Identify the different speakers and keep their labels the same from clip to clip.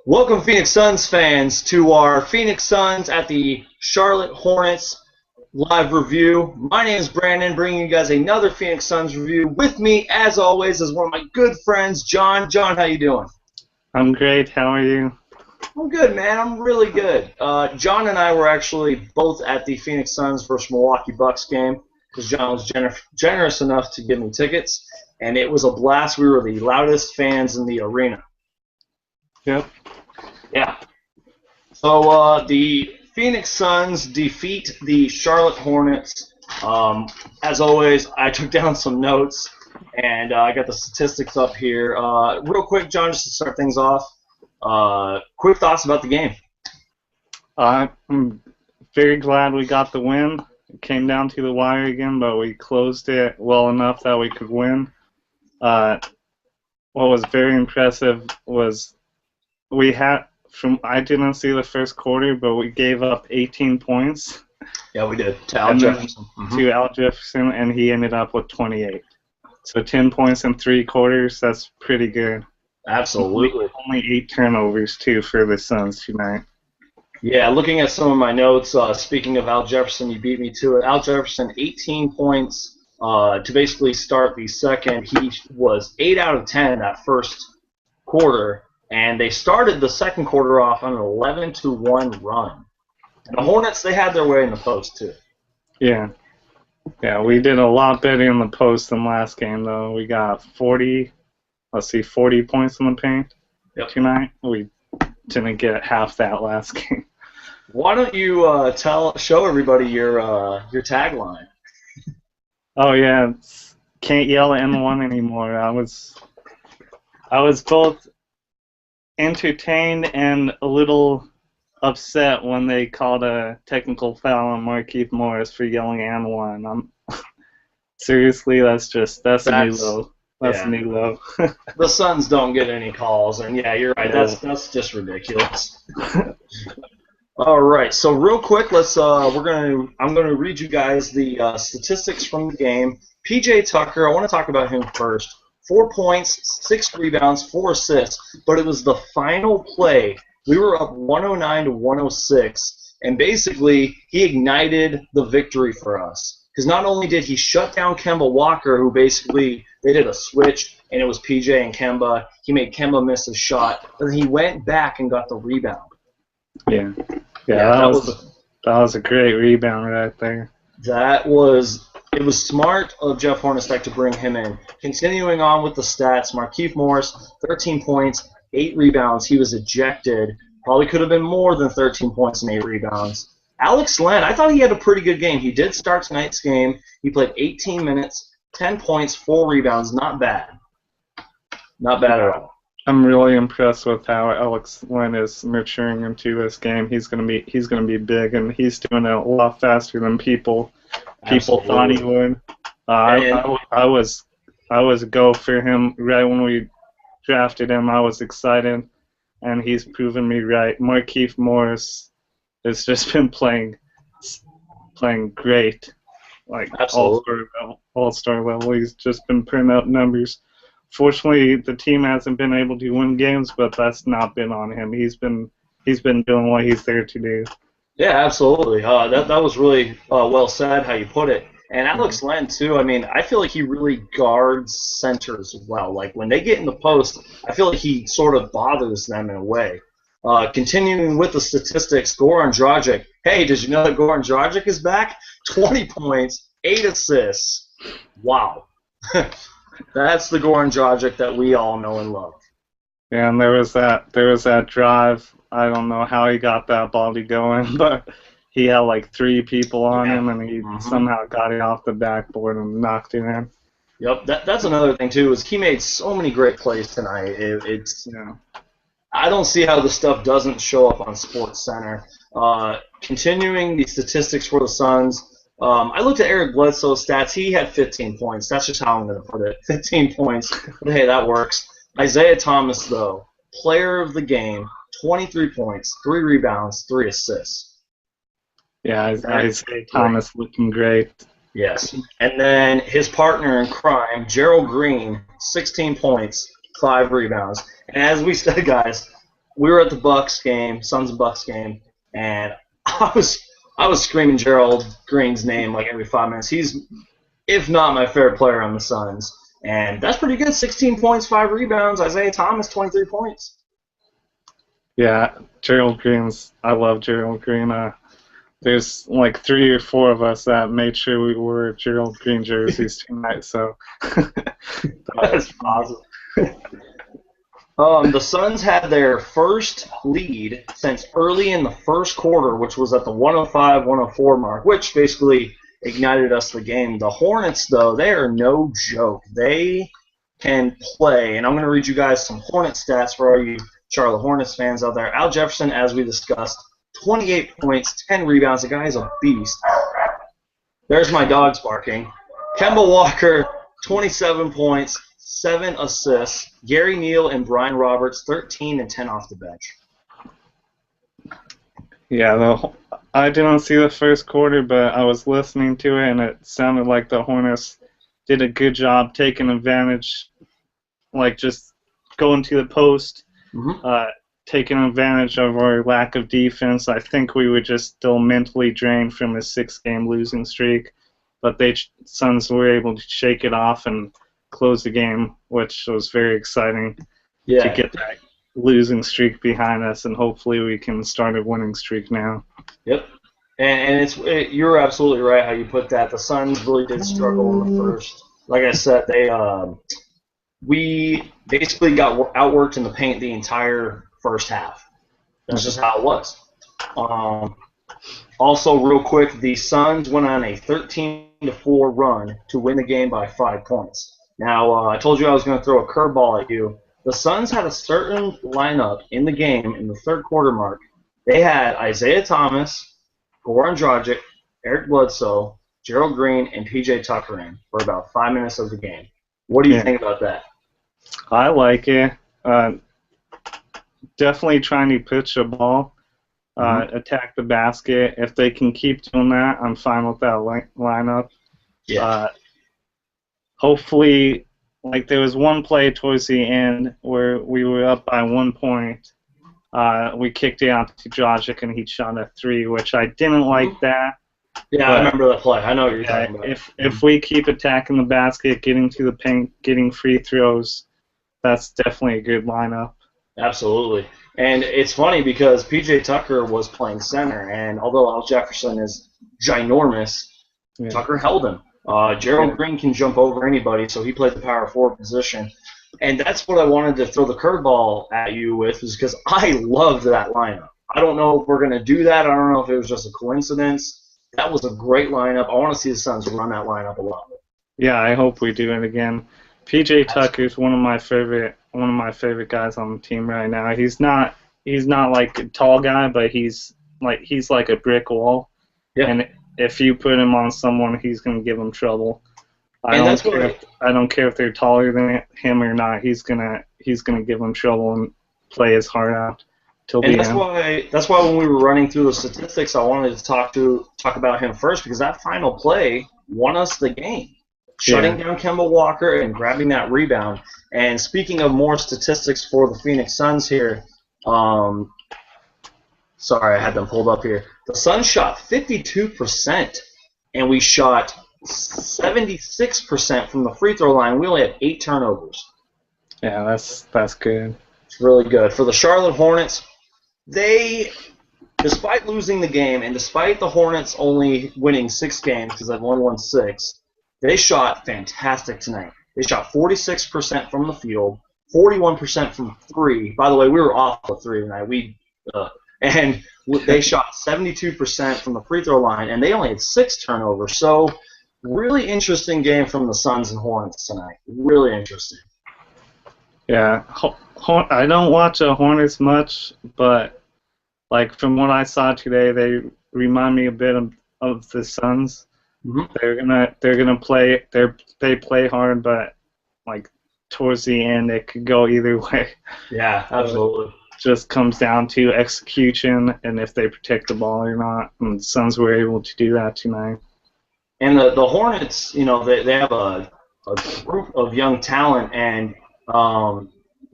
Speaker 1: Welcome, Phoenix Suns fans, to our Phoenix Suns at the Charlotte Hornets live review. My name is Brandon, bringing you guys another Phoenix Suns review. With me, as always, is one of my good friends, John. John, how you doing?
Speaker 2: I'm great. How are you?
Speaker 1: I'm good, man. I'm really good. John and I were actually both at the Phoenix Suns versus Milwaukee Bucks game because John was generous enough to give me tickets, and it was a blast. We were the loudest fans in the arena.
Speaker 2: Yep.
Speaker 1: Yeah. So the Phoenix Suns defeat the Charlotte Hornets. As always, I took down some notes, and I got the statistics up here. Real quick, John, just to start things off, quick thoughts about the game.
Speaker 2: I'm very glad we got the win. It came down to the wire again, but we closed it well enough that we could win. What was very impressive was I didn't see the first quarter, but we gave up 18 points.
Speaker 1: Yeah, we did. To Al Jefferson.
Speaker 2: To Al Jefferson, and he ended up with 28. So 10 points in 3 quarters, that's pretty good.
Speaker 1: Absolutely.
Speaker 2: Only 8 turnovers, too, for the Suns tonight.
Speaker 1: Yeah, looking at some of my notes, speaking of Al Jefferson, you beat me to it. Al Jefferson, 18 points to basically start the second. He was 8 out of 10 that first quarter. And they started the second quarter off on an 11-1 run. And the Hornets, they had their way in the post, too.
Speaker 2: Yeah. Yeah, we did a lot better in the post than last game, though. We got 40 points in the paint tonight. We didn't get half that last game.
Speaker 1: Why don't you show everybody your tagline?
Speaker 2: Oh, yeah. Can't yell N1 anymore. I was both entertained and a little upset when they called a technical foul on Markieff Morris for yelling N1. Seriously, that's a new low. That's a new low.
Speaker 1: The Suns don't get any calls, and yeah, you're right. That's just ridiculous. All right, so real quick, I'm gonna read you guys the statistics from the game. PJ Tucker, I want to talk about him first. 4 points, 6 rebounds, 4 assists, but it was the final play. We were up 109-106, and basically he ignited the victory for us. Because not only did he shut down Kemba Walker, who basically they did a switch, and it was PJ and Kemba. He made Kemba miss a shot, but then he went back and got the rebound.
Speaker 2: Yeah, that was a great rebound right there.
Speaker 1: It was smart of Jeff Hornacek to bring him in. Continuing on with the stats, Markieff Morris, 13 points, 8 rebounds. He was ejected. Probably could have been more than 13 points and 8 rebounds. Alex Len, I thought he had a pretty good game. He did start tonight's game. He played 18 minutes, 10 points, 4 rebounds. Not bad. Not bad at all.
Speaker 2: I'm really impressed with how Alex Len is maturing into this game. He's gonna be big, and he's doing it a lot faster than people thought he would. I was a go for him right when we drafted him. I was excited, and he's proven me right. Markieff Morris has just been playing great, like all-star level. He's just been putting up numbers. Fortunately, the team hasn't been able to win games, but that's not been on him. He's been doing what he's there to do.
Speaker 1: Yeah, absolutely. That was really well said how you put it. And Alex Len, too, I mean, I feel like he really guards centers well. Like, when they get in the post, I feel like he sort of bothers them in a way. Continuing with the statistics, Goran Dragic. Hey, did you know that Goran Dragic is back? 20 points, 8 assists. Wow. That's the Goran Dragic that we all know and love.
Speaker 2: Yeah, and there was that drive. I don't know how he got that ball to going, but he had like 3 people on him, and he somehow got it off the backboard and knocked it in.
Speaker 1: Yep, that's another thing too. Is he made so many great plays tonight. I don't see how this stuff doesn't show up on Sports Center. Continuing the statistics for the Suns. I looked at Eric Bledsoe's stats. He had 15 points. That's just how I'm going to put it. 15 points. But hey, that works. Isaiah Thomas, though, player of the game, 23 points, 3 rebounds, 3 assists.
Speaker 2: Yeah, Isaiah Thomas looking great.
Speaker 1: Yes. And then his partner in crime, Gerald Green, 16 points, 5 rebounds. And as we said, guys, we were at the Bucks game, Suns and Bucks game, and I was screaming Gerald Green's name like every 5 minutes. He's, if not my favorite player on the Suns, and that's pretty good. 16 points, 5 rebounds. Isaiah Thomas, 23 points.
Speaker 2: Yeah, Gerald Green's. I love Gerald Green. There's like 3 or 4 of us that made sure we wore Gerald Green jerseys tonight. So
Speaker 1: that's awesome. The Suns had their first lead since early in the first quarter, which was at the 105-104 mark, which basically ignited us the game. The Hornets, though, they are no joke. They can play, and I'm going to read you guys some Hornet stats for all you Charlotte Hornets fans out there. Al Jefferson, as we discussed, 28 points, 10 rebounds. The guy is a beast. There's my dogs barking. Kemba Walker, 27 points, 7 assists. Gary Neal and Brian Roberts, 13 and 10 off the bench.
Speaker 2: Yeah, I didn't see the first quarter, but I was listening to it, and it sounded like the Hornets did a good job taking advantage, like just going to the post, taking advantage of our lack of defense. I think we were just still mentally drained from a 6-game losing streak, but Suns were able to shake it off and close the game, which was very exciting to get that losing streak behind us, and hopefully we can start a winning streak now.
Speaker 1: Yep. And you're absolutely right how you put that. The Suns really did struggle in the first. Like I said, we basically got outworked in the paint the entire first half. That's just how it was. Also, real quick, the Suns went on a 13-4 run to win the game by 5 points. Now, I told you I was going to throw a curveball at you. The Suns had a certain lineup in the game in the third quarter mark. They had Isaiah Thomas, Goran Dragic, Eric Bledsoe, Gerald Green, and P.J. Tucker in for about 5 minutes of the game. What do you think about that?
Speaker 2: I like it. Definitely trying to pitch a ball, attack the basket. If they can keep doing that, I'm fine with that lineup.
Speaker 1: Yeah.
Speaker 2: Hopefully, like there was one play towards the end where we were up by 1 point. We kicked it out to Dragic and he shot a 3, which I didn't like that.
Speaker 1: Yeah, I remember that play. I know what you're talking about.
Speaker 2: If we keep attacking the basket, getting to the paint, getting free throws, that's definitely a good lineup.
Speaker 1: Absolutely. And it's funny because P.J. Tucker was playing center, and although Al Jefferson is ginormous, Tucker held him. Gerald Green can jump over anybody, so he played the power forward position. And that's what I wanted to throw the curveball at you with, is because I loved that lineup. I don't know if we're going to do that. I don't know if it was just a coincidence. That was a great lineup. I want to see the Suns run that lineup a lot.
Speaker 2: Yeah, I hope we do it again. P.J. Tucker's one of my favorite guys on the team right now. He's not like a tall guy, but he's like a brick wall. Yeah. And if you put him on someone, he's going to give them trouble. I don't care if they're taller than him or not. He's gonna give them trouble and play his heart out till the end.
Speaker 1: That's why when we were running through the statistics, I wanted to talk about him first, because that final play won us the game, shutting down Kemba Walker and grabbing that rebound. And speaking of more statistics for the Phoenix Suns here, sorry, I had them pulled up here. The Suns shot 52%, and we shot 76% from the free throw line. We only had 8 turnovers.
Speaker 2: Yeah, that's good.
Speaker 1: It's really good. For the Charlotte Hornets, they, despite losing the game and despite the Hornets only winning 6 games because they've only won 6, they shot fantastic tonight. They shot 46% from the field, 41% from 3. By the way, we were off of 3 tonight. And they shot 72% from the free throw line, and they only had 6 turnovers. So, really interesting game from the Suns and Hornets tonight. Really interesting.
Speaker 2: Yeah, I don't watch the Hornets much, but like from what I saw today, they remind me a bit of the Suns. Mm-hmm. They're gonna play. They play hard, but like towards the end, it could go either way.
Speaker 1: Yeah, absolutely.
Speaker 2: It just comes down to execution and if they protect the ball or not. And the Suns were able to do that tonight.
Speaker 1: And the Hornets, they have a group of young talent, and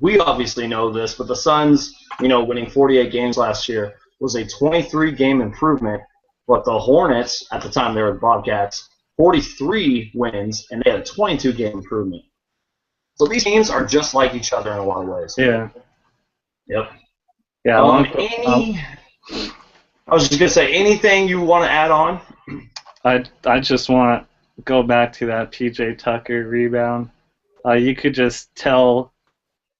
Speaker 1: we obviously know this, but the Suns winning 48 games last year, was a 23-game improvement. But the Hornets, at the time they were the Bobcats, 43 wins, and they had a 22-game improvement. So these teams are just like each other in a lot of ways.
Speaker 2: Yeah.
Speaker 1: Yep.
Speaker 2: Yeah.
Speaker 1: I was just gonna say, anything you want to add on?
Speaker 2: I just want to go back to that PJ Tucker rebound. You could just tell,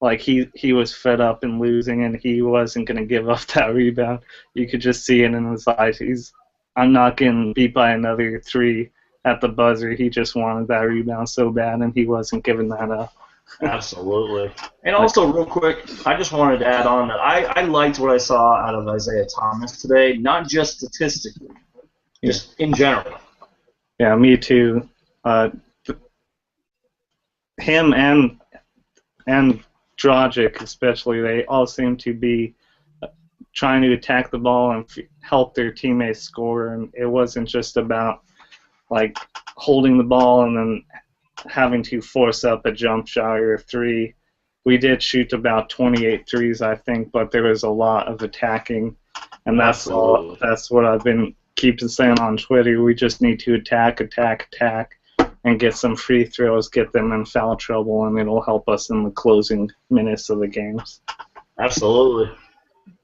Speaker 2: like, he was fed up and losing, and he wasn't gonna give up that rebound. You could just see it in his eyes. I'm not getting beat by another 3 at the buzzer. He just wanted that rebound so bad, and he wasn't giving that up.
Speaker 1: Absolutely. And also, real quick, I just wanted to add on that I liked what I saw out of Isaiah Thomas today, not just statistically, just in general.
Speaker 2: Yeah, me too. Him and Dragic especially, they all seem to be trying to attack the ball and help their teammates score, and it wasn't just about like holding the ball and then having to force up a jump shot or a 3. We did shoot about 28 threes, I think, but there was a lot of attacking, and that's what I've been keeping saying on Twitter. We just need to attack, and get some free throws, get them in foul trouble, and it'll help us in the closing minutes of the games.
Speaker 1: Absolutely.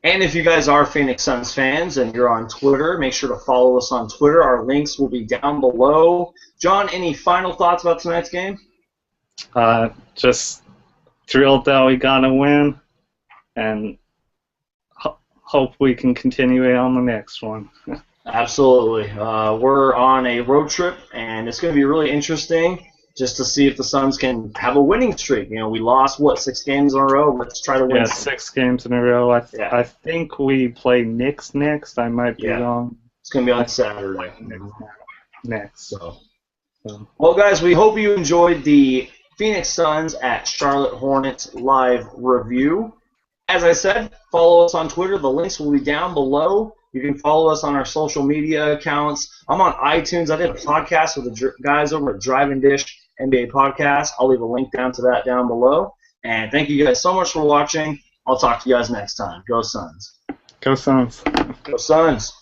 Speaker 1: And if you guys are Phoenix Suns fans and you're on Twitter, make sure to follow us on Twitter. Our links will be down below. John, any final thoughts about tonight's game?
Speaker 2: Just thrilled that we got a win, and hope we can continue it on the next one.
Speaker 1: Absolutely. We're on a road trip, and it's going to be really interesting just to see if the Suns can have a winning streak. We lost, 6 games in a row? Let's try to win.
Speaker 2: Yeah, 6 games in a row. I think we play Knicks next. I might be wrong.
Speaker 1: It's going to be on Saturday.
Speaker 2: Next.
Speaker 1: So. Well, guys, we hope you enjoyed the Phoenix Suns at Charlotte Hornets live review. As I said, follow us on Twitter. The links will be down below. You can follow us on our social media accounts. I'm on iTunes. I did a podcast with the guys over at Drive and Dish NBA Podcast. I'll leave a link down to that down below. And thank you guys so much for watching. I'll talk to you guys next time. Go Suns.
Speaker 2: Go Suns.
Speaker 1: Go Suns.